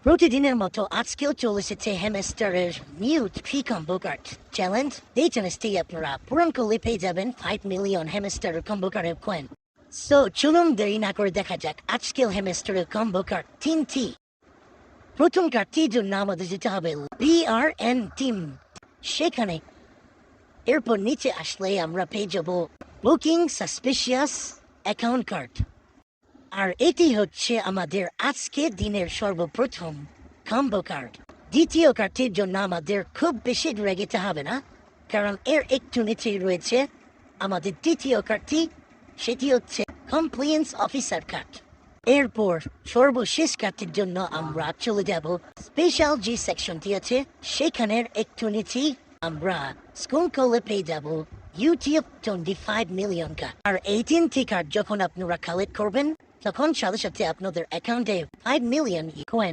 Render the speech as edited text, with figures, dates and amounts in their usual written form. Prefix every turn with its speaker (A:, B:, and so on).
A: প্রতিদিনের মতো আজকেও চলেছে হেমস্টারের মিউট ফ্রি কম্বো কার্ড চ্যালেঞ্জ। এই চ্যালেঞ্জটি আপনারা পূরণ করলে পেয়ে যাবেন 5 মিলিয়ন হেমস্টারের কম্বো কার্ডের কয়েন। সো চলুন দেরি না করে দেখা যাক আজকের হেমস্টারের কম্বো কার্ড তিনটি। প্রথম কার্ডটির জন্য আমাদের যেতে হবে BRN টিম, সেখানে এরপর নিচে আসলে আমরা পেয়ে যাব বুকিং সাসপিশিয়াস অ্যাকাউন্ট কার্ড। আর এটি হচ্ছে আমাদের আজকে দিনের সর্বপ্রথম কম্বো কার্ড। দ্বিতীয় কার্ডটির জন্য আমাদের খুব বেশি রেগেতে হবে না, কারণ এর একটু নিচেই রয়েছে আমাদের দ্বিতীয় কার্ডটি, সেটি হচ্ছে কমপ্লিয়েন্স অফিসার কার্ড। এরপর সর্বশেষ কার্ডটির জন্য আমরা চলে যাব স্পেশাল যে সেকশনটি আছে সেখানের একটু নিচেই আমরা স্কুল করলে পেয়ে যাব ইউটিউব 25 মিলিয়ন কার্ড। আর এই তিনটি কার্ড যখন আপনারা কালেক্ট করবেন তখন সাথে সাথে আপনাদের অ্যাকাউন্টে 5 মিলিয়ন কয়েন